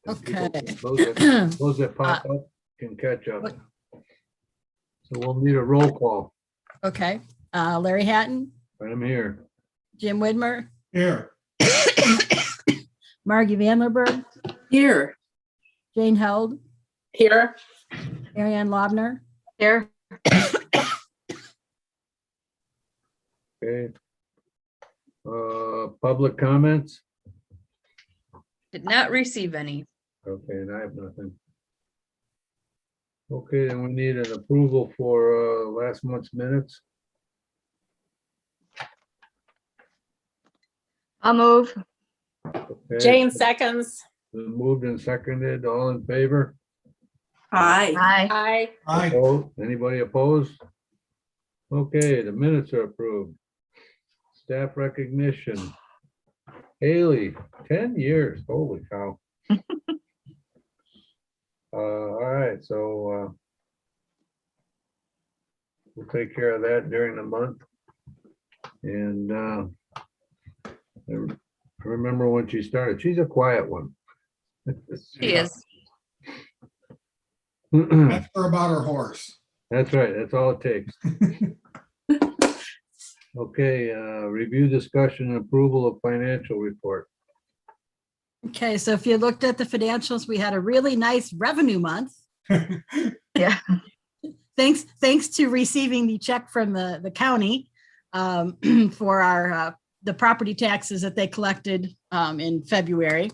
Okay. Those that pop up can catch up. what- So we'll need a roll call. Okay, Larry Hatton, I'm here. Jim Widmer, Here. Margie Vanderberg, Here. Jane Held, Here. Marianne Lobner, Here. Okay. Public comments? Did not receive any. Okay, and I have nothing. Okay, then we need an approval for last month's minutes. I'll move. Okay, Jane seconds. been moved and seconded. All in favor? Aye. Aye. Aye. Opposed? Anybody opposed? Okay, the minutes are approved. Staff recognition. Haley, 10 years, holy cow. All right, so we'll take care of that during the month. And I remember when she started, she's a quiet one. She is. That's her about her horse. That's right, that's all it takes. Okay, review, discussion, and approval of financial report. Okay, so if you looked at the financials, we had a really nice revenue month. Yeah. Thanks to receiving the check from the county for our the property taxes that they collected in February.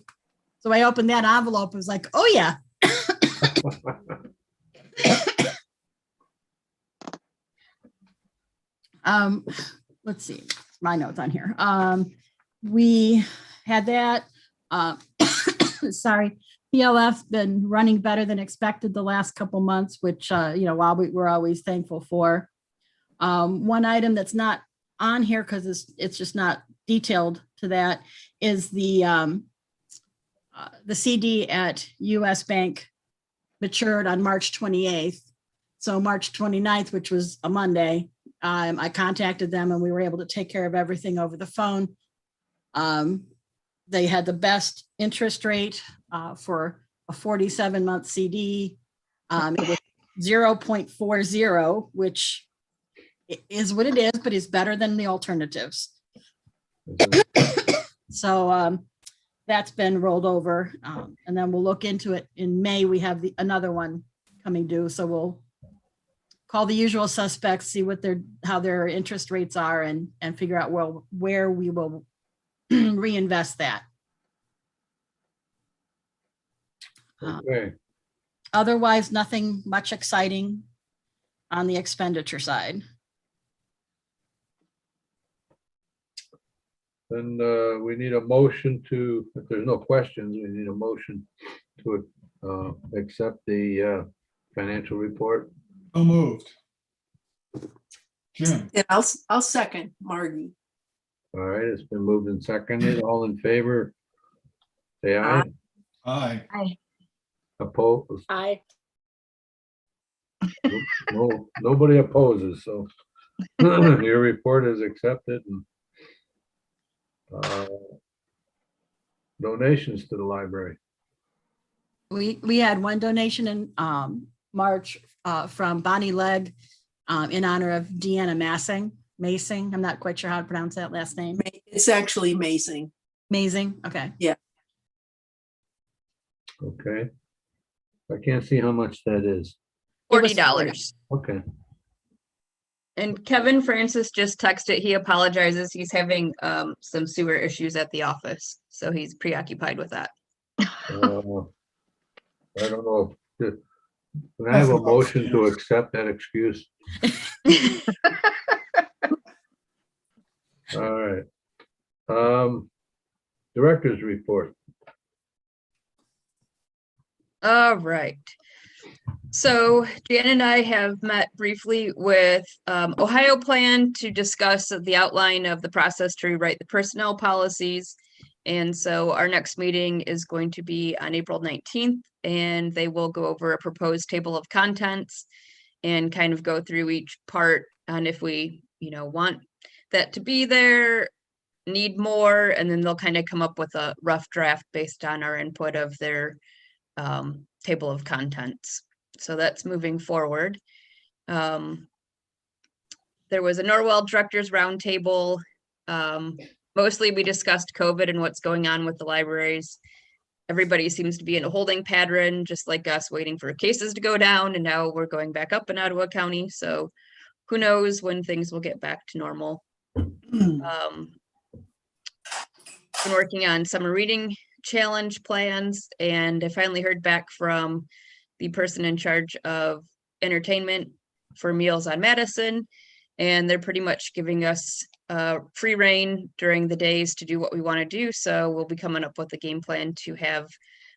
So I opened that envelope, it was like, oh yeah. Let's see, my notes on here. We had that. Sorry, PLF's been running better than expected the last couple months, which while we're always thankful for. One item that's not on here because it's just not detailed to that is the CD at US Bank matured on March 28th. So March 29th, which was a Monday, I contacted them and we were able to take care of everything over the phone. They had the best interest rate for a 47-month CD. It was 0.40, which is what it is, but is better than the alternatives. So that's been rolled over. And then we'll look into it in May. We have another one coming due. So we'll call the usual suspects, see what how their interest rates are and figure out where we will reinvest that. Okay, Otherwise, nothing much exciting on the expenditure side. then we need a motion to, if there's no questions, we need a motion to accept the financial report. So moved. Jim. Yeah, I'll second Margie. All right, it's been moved and seconded. All in favor? Say aye. Aye. Opposed? Aye. No, nobody opposes, so your report is accepted. And donations to the library. We had one donation in March from Bonnie Legg in honor of Deanna Masing. I'm not quite sure how to pronounce that last name. It's actually amazing. Amazing. Okay. Okay. I can't see how much that is. It was $40. Okay, And Kevin Francis just texted. He apologizes. He's having some sewer issues at the office, so he's preoccupied with that. I don't know. Can I have a motion to accept that excuse? All right. Director's report. All right. So Jan and I have met briefly with Ohio Plan to discuss the outline of the process to rewrite the personnel policies. And so our next meeting is going to be on April 19th, and they will go over a proposed table of contents and kind of go through each part on if we, want that to be there, need more, and then they'll kind of come up with a rough draft based on our input of their table of contents. So that's moving forward. There was a Norwell Directors Roundtable. Mostly we discussed COVID and what's going on with the libraries. Everybody seems to be in a holding pattern, just like us, waiting for cases to go down, and now we're going back up in Ottawa County. So who knows when things will get back to normal. Been working on summer reading challenge plans, and I finally heard back from the person in charge of entertainment for Meals on Madison, and they're pretty much giving us free reign during the days to do what we want to do. So we'll be coming up with a game plan to have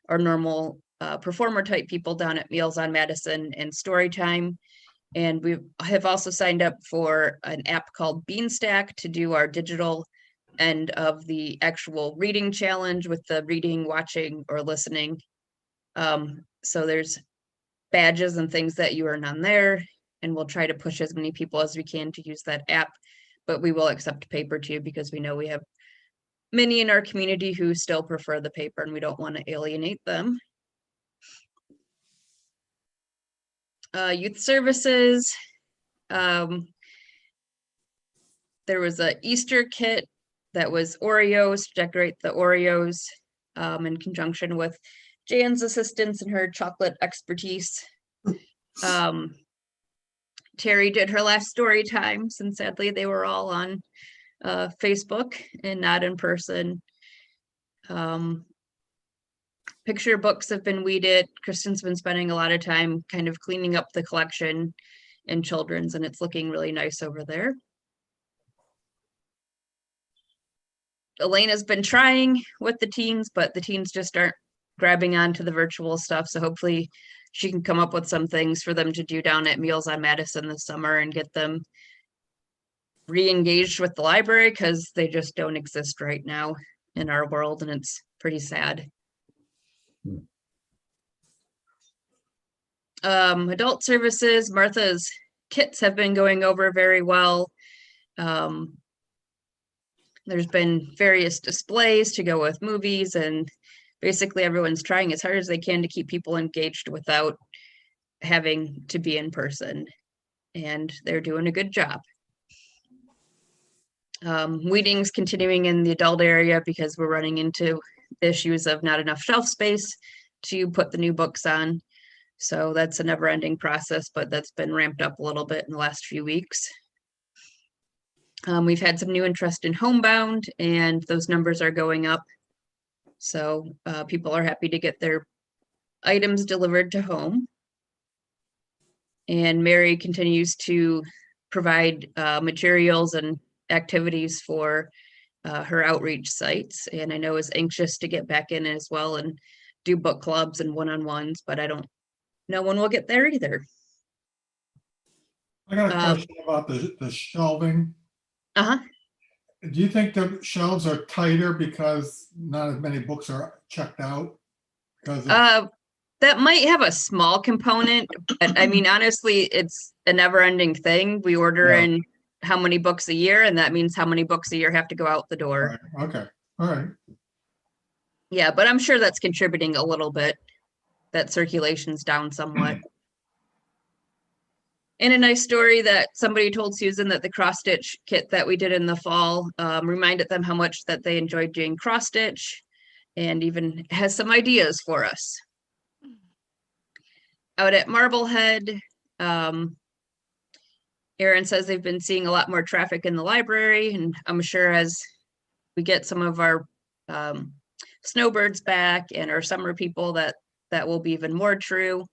our normal performer type people down at Meals on Madison and story time. And we have also signed up for an app called Beanstack to do our digital end of the actual reading challenge with the reading, watching, or listening. So there's badges and things that you earn on there, and we'll try to push as many people as we can to use that app, but we will accept paper too, because we know we have many in our community who still prefer the paper, and we don't want to alienate them. Youth services. There was a Easter kit that was Oreos, to decorate the Oreos, in conjunction with Jan's assistance and her chocolate expertise. Terry did her last story times, and sadly they were all on Facebook and not in person. Picture books have been weeded. Kristen's been spending a lot of time kind of cleaning up the collection in children's, and it's looking really nice over there. Elena's been trying with the teens, but the teens just aren't grabbing onto the virtual stuff. So hopefully she can come up with some things for them to do down at Meals on Madison this summer and get them re-engaged with the library, because they just don't exist right now in our world, and it's pretty sad. Adult services, Martha's kits have been going over very well. There's been various displays to go with movies, and basically everyone's trying as hard as they can to keep people engaged without having to be in person, and they're doing a good job. Weeding's continuing in the adult area because we're running into issues of not enough shelf space to put the new books on. So that's a never-ending process, but that's been ramped up a little bit in the last few weeks. We've had some new interest in Homebound, and those numbers are going up. So people are happy to get their items delivered to home. And Mary continues to provide materials and activities for her outreach sites, and I know is anxious to get back in as well and do book clubs and one-on-ones, but I don't know when we'll get there either. I got a question about the shelving. Uh-huh. Do you think the shelves are tighter because not as many books are checked out? Because That might have a small component, but I mean, honestly, it's a never-ending thing. We order in how many books a year, and that means how many books a year have to go out the door. Right. Okay, all right. Yeah, but I'm sure that's contributing a little bit. That circulation's down somewhat. And a nice story that somebody told Susan, that the cross stitch kit that we did in the fall reminded them how much that they enjoyed doing cross stitch, and even has some ideas for us. Out at Marblehead, Erin says they've been seeing a lot more traffic in the library, and I'm sure as we get some of our snowbirds back and our summer people, that will be even more true.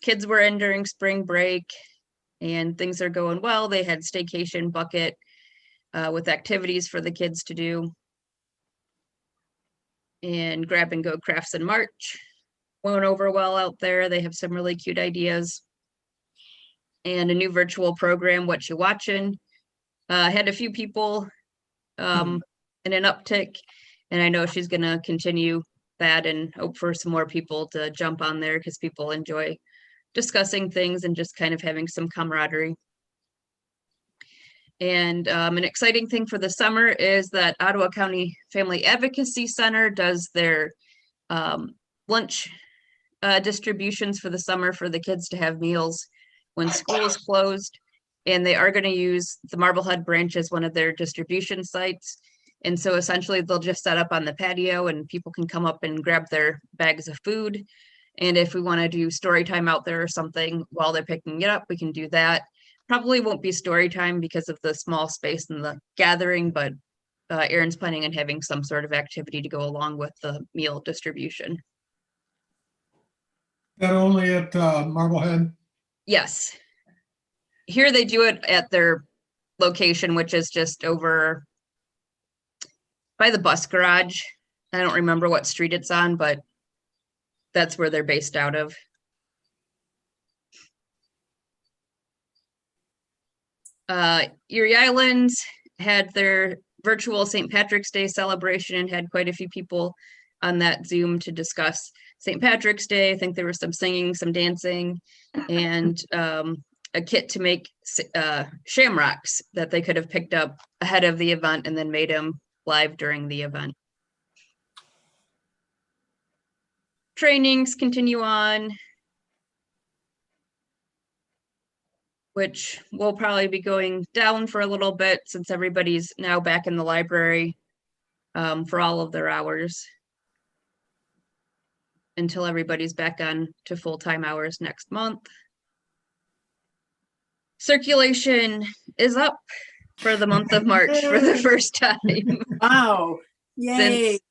Kids were in during spring break, and things are going well. They had Staycation Bucket with activities for the kids to do. And Grab and Go Crafts in March went over well out there. They have some really cute ideas. And a new virtual program, What You Watchin'. Had a few people in an uptick, and I know she's gonna continue that and hope for some more people to jump on there, because people enjoy discussing things and just kind of having some camaraderie. And an exciting thing for the summer is that Ottawa County Family Advocacy Center does their lunch distributions for the summer for the kids to have meals when school is closed. And they are going to use the Marblehead branch as one of their distribution sites. And so essentially they'll just set up on the patio and people can come up and grab their bags of food. And if we want to do story time out there or something while they're picking it up, we can do that. Probably won't be story time because of the small space and the gathering, but Aaron's planning on having some sort of activity to go along with the meal distribution. That only at Marblehead? Yes. Here they do it at their location, which is just over by the bus garage. I don't remember what street it's on, but that's where they're based out of. Erie Islands had their virtual St. Patrick's Day celebration and had quite a few people on that Zoom to discuss St. Patrick's Day. I think there was some singing, some dancing, and a kit to make shamrocks that they could have picked up ahead of the event and then made them live during the event. Trainings continue on, which will probably be going down for a little bit since everybody's now back in the library for all of their hours until everybody's back on to full-time hours next month. Circulation is up for the month of March for the first time. Wow. Yay. Since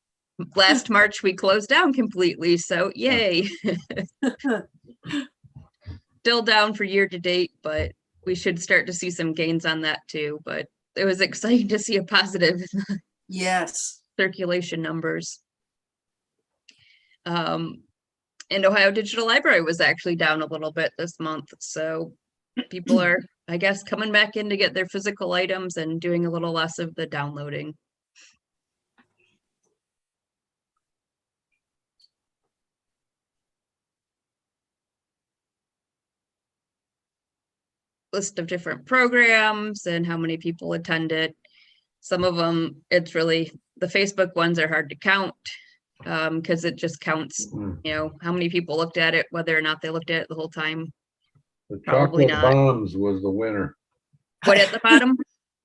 last March, we closed down completely, so yay. Still down for year to date, but we should start to see some gains on that too. But it was exciting to see a positive Yes. circulation numbers. And Ohio Digital Library was actually down a little bit this month. So people are, I guess, coming back in to get their physical items and doing a little less of the downloading. List of different programs and how many people attended. Some of them, it's really, the Facebook ones are hard to count because it just counts, you know, how many people looked at it, whether or not they looked at it the whole time. The Probably chocolate not. bombs was the winner. What at the bottom?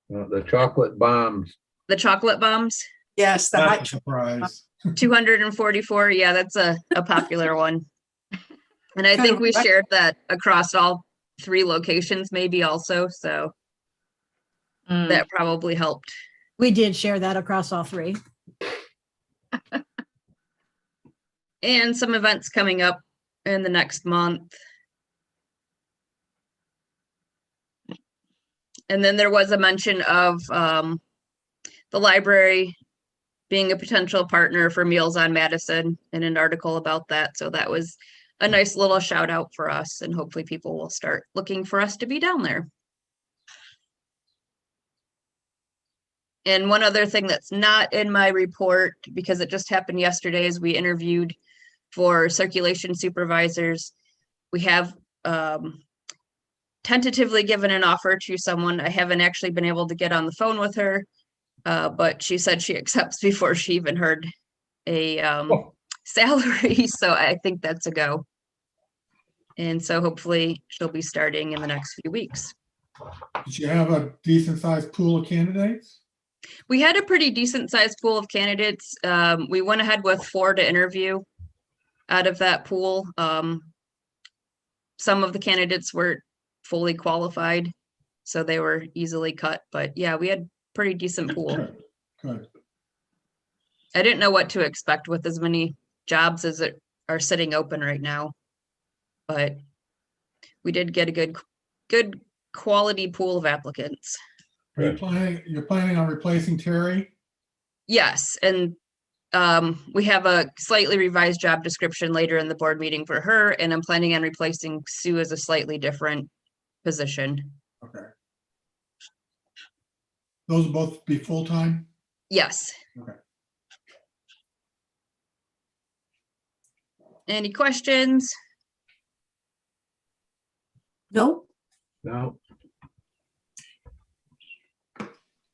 The chocolate bombs. The chocolate bombs, Yes, the That's hot a surprise. 244. Yeah, that's a popular one. And I Kind think of we rec- shared that across all 3 locations maybe also, so that probably helped. We did share that across all 3. And some events coming up in the next month. And then there was a mention of the library being a potential partner for Meals on Madison and an article about that. So that was a nice little shout out for us, and hopefully people will start looking for us to be down there. And one other thing that's not in my report, because it just happened yesterday, is we interviewed for circulation supervisors. We have tentatively given an offer to someone. I haven't actually been able to get on the phone with her, but she said she accepts before she even heard a salary. So I think that's a go. And so hopefully she'll be starting in the next few weeks. Did you have a decent sized pool of candidates? We had a pretty decent sized pool of candidates. We went ahead with 4 to interview out of that pool. Some of the candidates were fully qualified, so they were easily cut. But yeah, we had pretty decent pool. Good, good. I didn't know what to expect with as many jobs as it are sitting open right now, but we did get a good quality pool of applicants. You're planning on replacing Terry? Yes, and we have a slightly revised job description later in the board meeting for her, and I'm planning on replacing Sue as a slightly different position. Okay. Those will both be full-time? Yes. Okay. Any questions? Nope. No,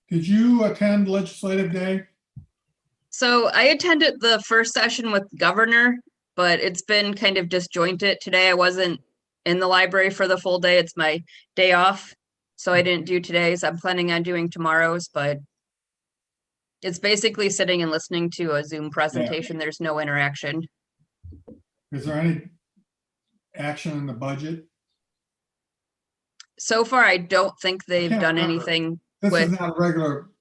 Did you attend legislative day? So I attended the first session with the governor, but it's been kind of disjointed. Today I wasn't in the library for the full day. It's my day off. So I didn't do today's. I'm planning on doing tomorrow's, but it's basically sitting and listening to a Zoom presentation. There's no interaction. Is there any action in the budget? So far, I don't think they've can't done remember. anything. This is With- not a regular,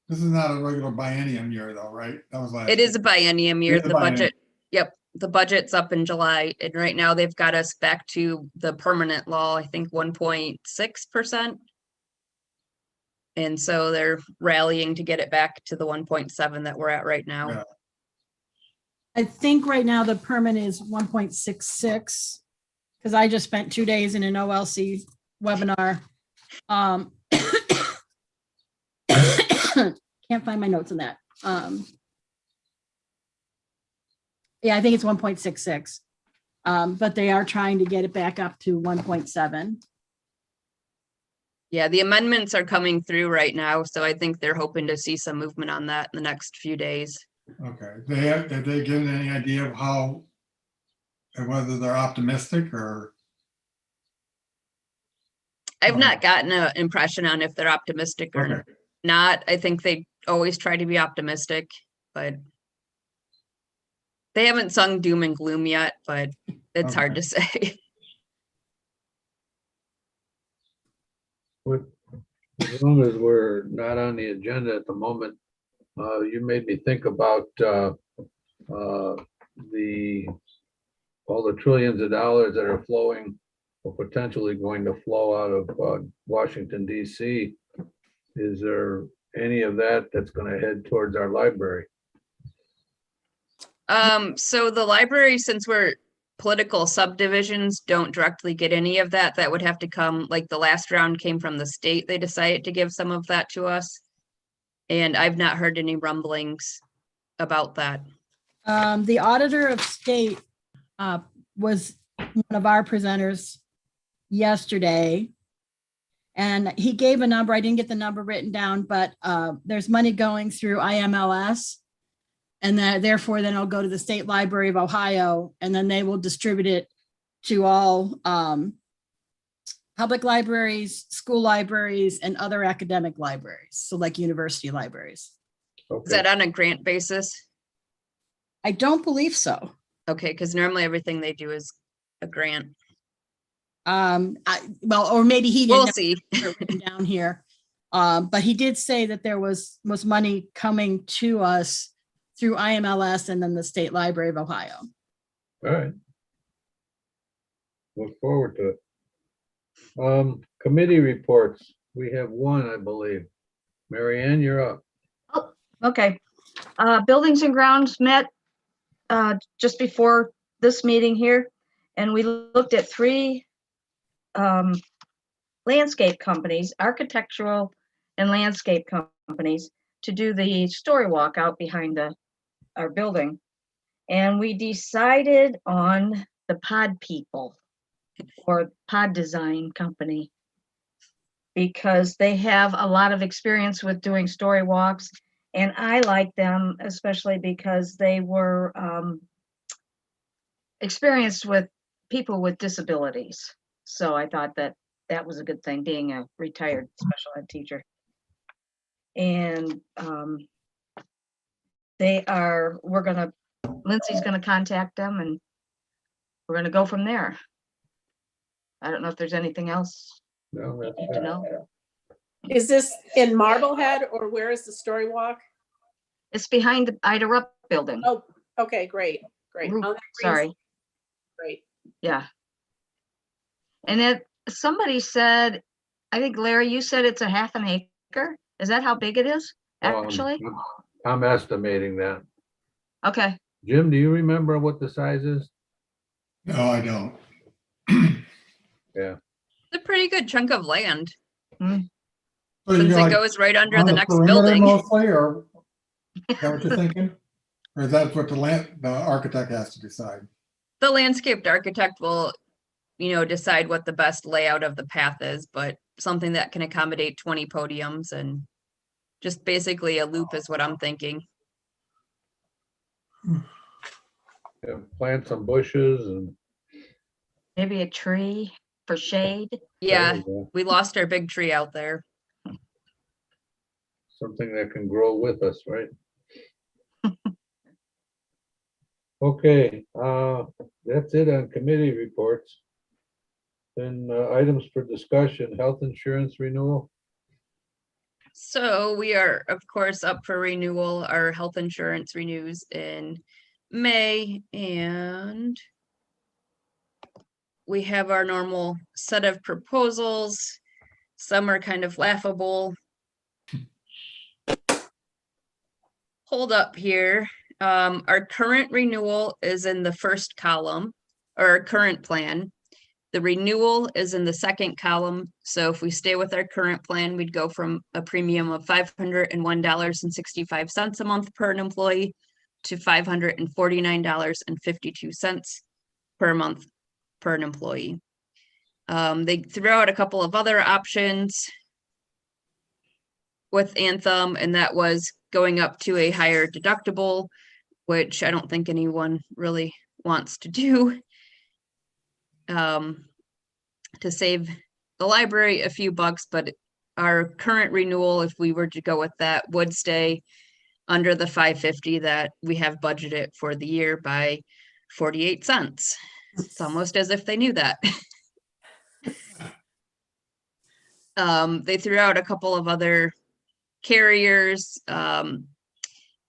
this is not a regular biennium year though, right? That was last. It is a biennium year. It is a The biennium. budget, yep, the budget's up in July, and right now they've got us back to the permanent law, I think 1.6%. And so they're rallying to get it back to the 1.7 that we're at right now. Yeah. I think right now the permit is 1.66, because I just spent 2 days in an OLC webinar. Can't find my notes on that. Yeah, I think it's 1.66. But they are trying to get it back up to 1.7. Yeah, the amendments are coming through right now, so I think they're hoping to see some movement on that in the next few days. Okay, have they given any idea of how, and whether they're optimistic or? I've Oh. not gotten an impression on if they're optimistic or Okay. not. I think they always try to be optimistic, but they haven't sung doom and gloom yet, but it's hard Okay. to say. With, as long as we're not on the agenda at the moment, you made me think about all the trillions of dollars that are flowing or potentially going to flow out of Washington DC. Is there any of that that's going to head towards our library? So the library, since we're political subdivisions, don't directly get any of that. That would have to come, like the last round came from the state. They decided to give some of that to us. And I've not heard any rumblings about that. The auditor of state was one of our presenters yesterday. And he gave a number. I didn't get the number written down, but there's money going through IMLS. And that therefore then it'll go to the State Library of Ohio, and then they will distribute it to all public libraries, school libraries, and other academic libraries. So like university libraries. Is Okay, that on a grant basis? I don't believe so. Okay, because normally everything they do is a grant. Well, or maybe he We'll didn't see. have it written down here. But he did say that there was money coming to us through IMLS and then the State Library of Ohio. all right. Look forward to it. Committee reports. We have one, I believe. Mary Ann, you're up. Okay. Buildings and Grounds met just before this meeting here, and we looked at 3 landscape companies, architectural and landscape companies, to do the story walk out behind our building. And we decided on the Pod People, or Pod Design Company, because they have a lot of experience with doing story walks. And I like them, especially because they were experienced with people with disabilities. So I thought that that was a good thing, being a retired special ed teacher. And Lindsay's gonna contact them, and we're gonna go from there. I don't know if there's anything else No, you that's need to know. Is this in Marblehead, or where is the story walk? It's behind the Ida Rupp building. Oh, okay, great, great. Roof, Oh, that brings- Sorry, Great. yeah. And then somebody said, I think Larry, you said it's a half an acre? Is that how big it is, actually? I'm estimating that. Okay, Jim, do you remember what the size is? No, I don't. Yeah, It's a pretty good chunk of land, So you since got, it like, goes right under on the the next perimeter building. Mostly, or is that what you're thinking? Or is that what the architect has to decide? The landscaped architect will, decide what the best layout of the path is, but something that can accommodate 20 podiums and just basically a loop is what I'm thinking. plant some bushes and. Maybe a tree for shade. there Yeah, you go. we lost our big tree out there. Something that can grow with us, right? Okay, that's it on committee reports. Then items for discussion, health insurance renewal. So we are, of course, up for renewal. Our health insurance renews in May, and we have our normal set of proposals. Some are kind of laughable. Hold up here. Our current renewal is in the first column, or our current plan. The renewal is in the second column. So if we stay with our current plan, we'd go from a premium of $501.65 a month per an employee to $549.52 per month per an employee. They threw out a couple of other options with Anthem, and that was going up to a higher deductible, which I don't think anyone really wants to do. To save the library a few bucks, but our current renewal, if we were to go with that, would stay under the $5.50 that we have budgeted for the year by 48 cents. It's almost as if they knew that. They threw out a couple of other carriers.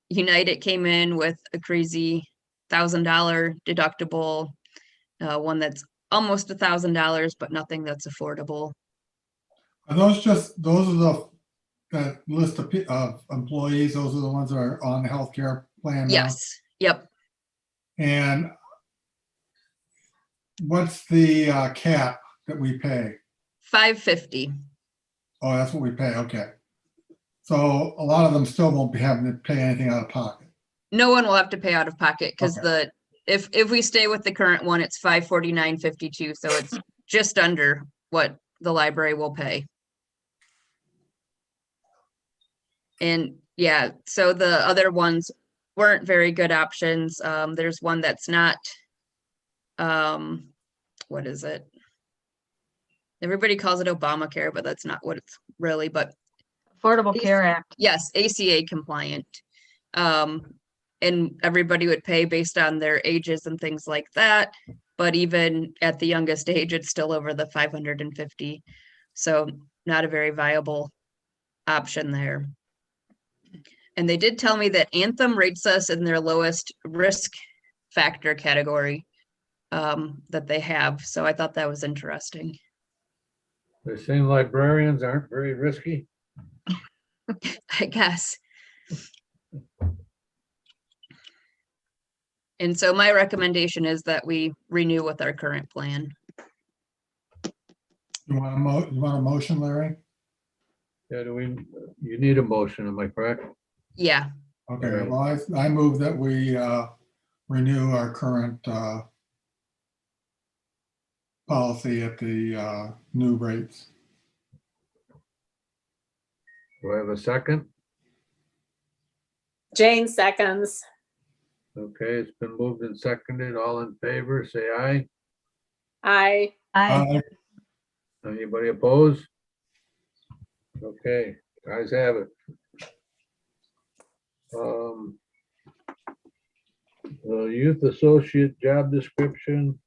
United came in with a crazy $1,000 deductible, one that's almost $1,000, but nothing that's affordable. Are those just, those are the, that list of employees, those are the ones that are on the healthcare plan now? Yes, yep. And what's the cap that we pay? $5.50. Oh, that's what we pay, okay. So a lot of them still won't be having to pay anything out of pocket. No one will have to pay out of pocket because Okay. if we stay with the current one, it's $549.52. So it's just under what the library will pay. And yeah, so the other ones weren't very good options. There's one that's not, what is it? Everybody calls it Obamacare, but that's not what it's really, but Affordable Care Act. yes, ACA compliant. And everybody would pay based on their ages and things like that. But even at the youngest age, it's still over the 550. So not a very viable option there. And they did tell me that Anthem rates us in their lowest risk factor category that they have. So I thought that was interesting. They're saying librarians aren't very risky. I guess. And so my recommendation is that we renew with our current plan. You want a motion, Larry? Yeah, you need a motion, am I correct? Yeah, Okay, Right. well, I move that we renew our current policy at the new rates. Do I have a second? Jane seconds. Okay, it's been moved and seconded. All in favor, say aye. I, Anybody opposed? Okay, guys have it. The youth associate job description,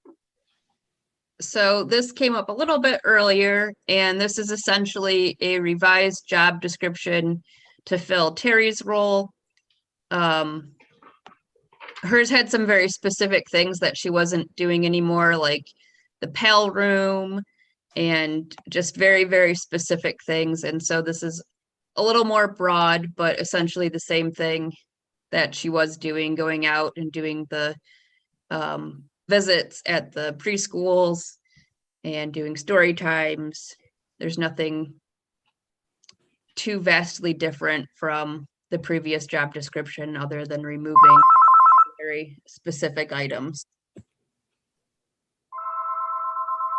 so this came up a little bit earlier, and this is essentially a revised job description to fill Terry's role. Hers had some very specific things that she wasn't doing anymore, like the Pell room and just very, very specific things. And so this is a little more broad, but essentially the same thing that she was doing, going out and doing the visits at the preschools and doing story times. There's nothing too vastly different from the previous job description other than removing very specific items.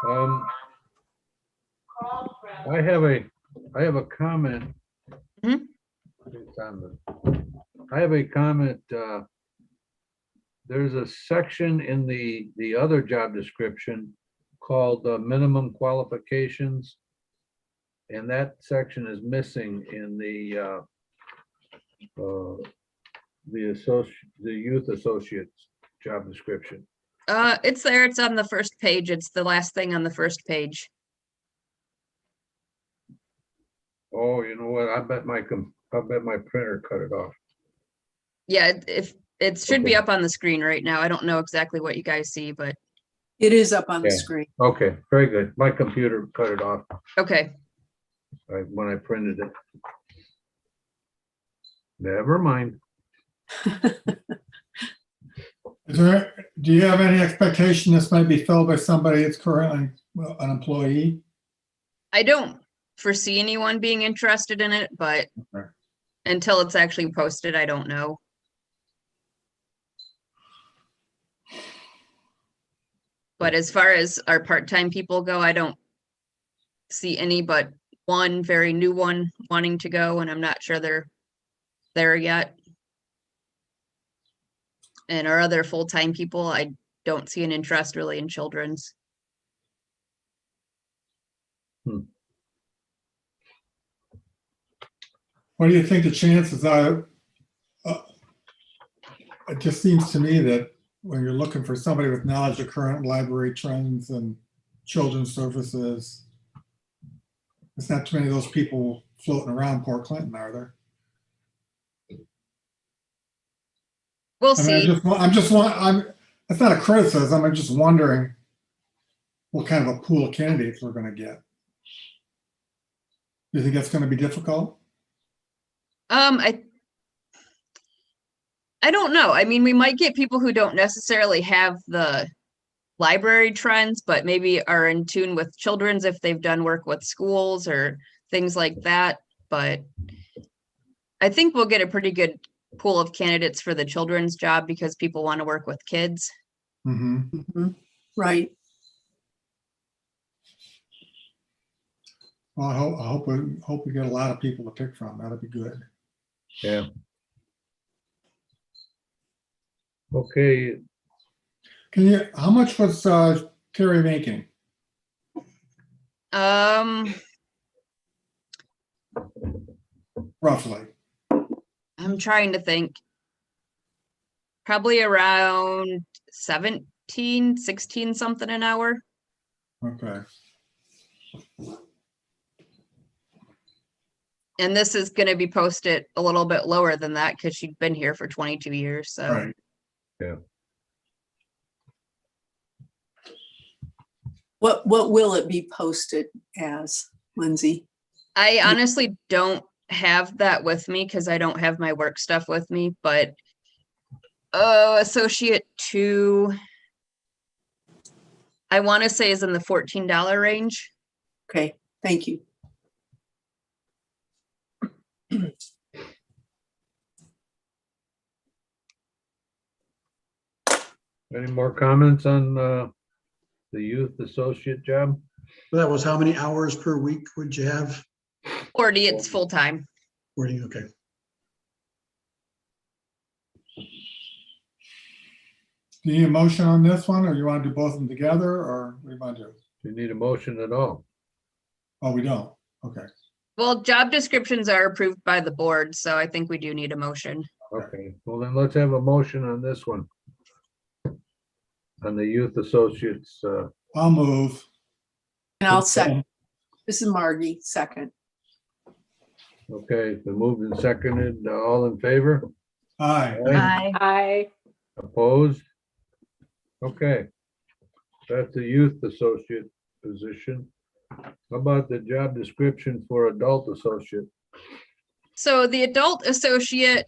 I have a comment. Mhm. I have a comment there's a section in the other job description called minimum qualifications. And that section is missing in the youth associates job description. It's there, it's on the first page. It's the last thing on the first page. Oh, you know what? I bet my printer cut it off. Yeah, if it should be Okay. up on the screen right now. I don't know exactly what you guys see, but It is up on the Yeah. screen. Okay, very good. My computer cut it off okay. when I printed it. Never mind. Do you have any expectation this might be filled by somebody that's currently an employee? I don't foresee anyone being interested in it, but Okay. until it's actually posted, I don't know. But as far as our part-time people go, I don't see any but one very new one wanting to go, and I'm not sure they're there yet. And our other full-time people, I don't see an interest really in children's. What do you think the chances are? It just seems to me that when you're looking for somebody with knowledge of current library trends and children's services, there's not too many of those people floating around Port Clinton, are there? We'll I mean, see. it's not a criticism. I'm just wondering what kind of a pool of candidates we're going to get. You think that's going to be difficult? I don't know. I mean, we might get people who don't necessarily have the library trends, but maybe are in tune with children's if they've done work with schools or things like that. But I think we'll get a pretty good pool of candidates for the children's job because people want to work with kids. Mm-hmm. Mhm. Right. Well, I hope we get a lot of people to pick from. That'll be good. Yeah. Okay, How much was Terry making? Roughly. I'm trying to think. Probably around 17, 16 something an hour. Okay. And this is going to be posted a little bit lower than that because she'd been here for 22 years. So Right. What will it be posted as, Lindsay? I honestly don't have that with me because I don't have my work stuff with me, but associate 2, I want to say is in the $14 range. Okay, thank you. any more comments on the youth associate job? That was how many hours per week would you have? 40, it's full time. Where do you, okay. Do you need a motion on this one, or you want to do both of them together, or what do you want to do? Do you need a motion at all? Oh, we don't. Okay. Well, job descriptions are approved by the board, so I think we do need a motion. Okay, well then let's have a motion on this one. On the youth associates, I'll move. And I'll second. This is Margie, second. okay, been moved and seconded, all in favor? Aye. I, Opposed? Okay. That's the youth associate position. How about the job description for adult associate? So the adult associate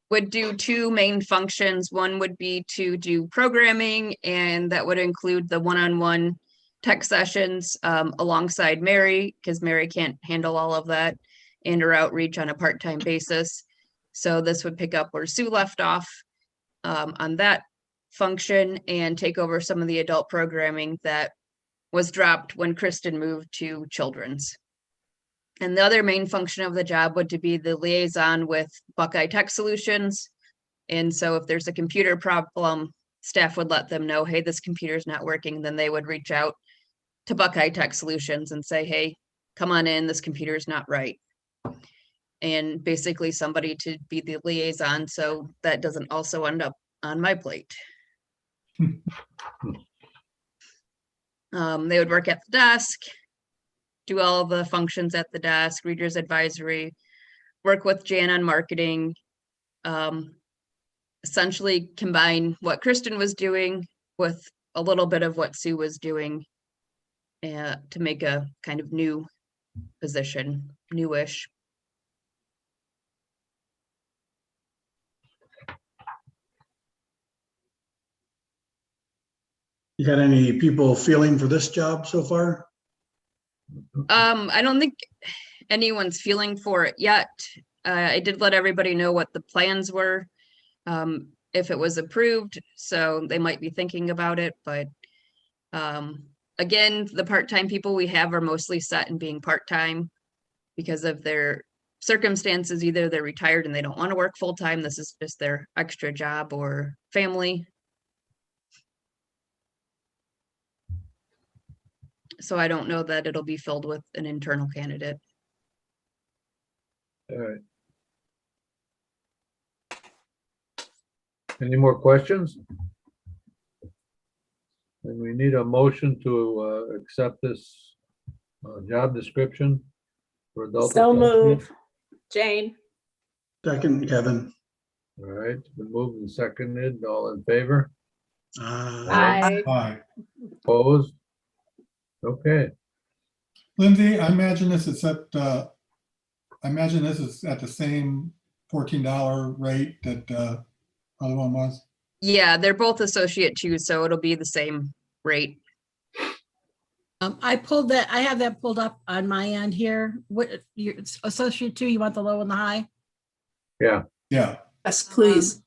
would do 2 main functions. One would be to do programming, and that would include the one-on-one tech sessions alongside Mary, because Mary can't handle all of that, and her outreach on a part-time basis. So this would pick up where Sue left off on that function and take over some of the adult programming that was dropped when Kristen moved to children's. And the other main function of the job would to be the liaison with Buckeye Tech Solutions And so if there's a computer problem, staff would let them know, hey, this computer's not working. Then they would reach out to Buckeye Tech Solutions and say, hey, come on in, this computer's not right. And basically somebody to be the liaison, so that doesn't also end up on my plate. They would work at the desk, do all the functions at the desk, readers advisory, work with Jan on marketing, essentially combine what Kristen was doing with a little bit of what Sue was doing to make a kind of new position, newish. You got any people feeling for this job so far? I don't think anyone's feeling for it yet. I did let everybody know what the plans were, if it was approved, so they might be thinking about it, but again, the part-time people we have are mostly set in being part-time because of their circumstances. Either they're retired and they don't want to work full-time, this is just their extra job, or family. So I don't know that it'll be filled with an internal candidate. All right. Any more questions? And we need a motion to accept this job description for adult. So associate. move. Jane, Second, Kevin. All right, it's been moved and seconded. All in favor? I, Aye. Opposed? Okay, Lindsay, I imagine this is at the same $14 rate that other one was. Yeah, they're both associate too, so it'll be the same rate. I have that pulled up on my end here. What, your associate 2, you want the low and the high? yeah, Yeah, Yes, please.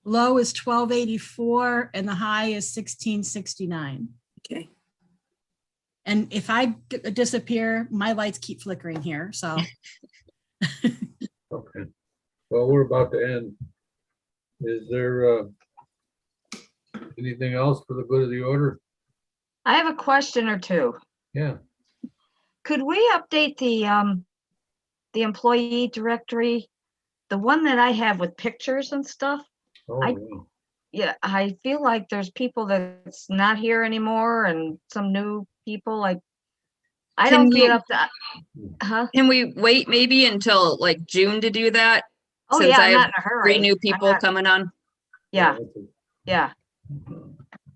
Low is 1284 and the high is 1669. Okay. And if I disappear, my lights keep flickering here, so. okay. Well, we're about to end. Is there anything else for the good of the order? I have a question or two. Yeah, Could we update the employee directory? The one that I have with pictures and stuff? oh, I- yeah. Yeah, I feel like there's people that's not here anymore and some new people, like, I Can don't get you- up to, huh? Can we wait maybe until like June to do that? Oh, Since yeah, I I'm have not in a hurry. 3 new I'm people not- coming on. Yeah, that's a- yeah,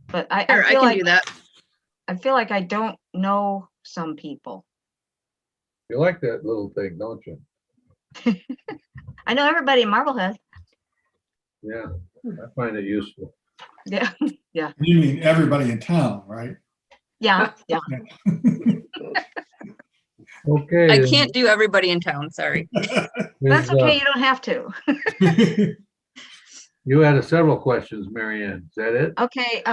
but I Sure, I feel can like, do that. I feel like I don't know some people. You like that little thing, don't you? I know everybody in Marblehead. Yeah, I find it useful. Yeah, you mean everybody in town, right? yeah, yeah. Okay. I then, can't do everybody in town, sorry. That's is, okay, you don't have to. You had several questions, Mary Ann. Is that it? Okay,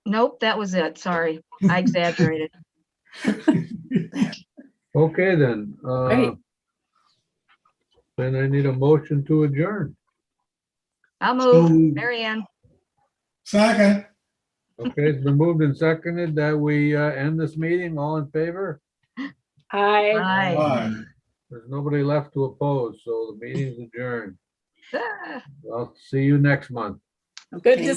nope, that was it. Sorry, I exaggerated. Okay, then. Great. Then I need a motion to adjourn. I'll So- move, Mary Ann. Second, Okay, it's been moved and seconded that we end this meeting. All in favor? I. Bye. aye. There's nobody left to oppose, so the meeting's adjourned. Ah. I'll see you next month. Good to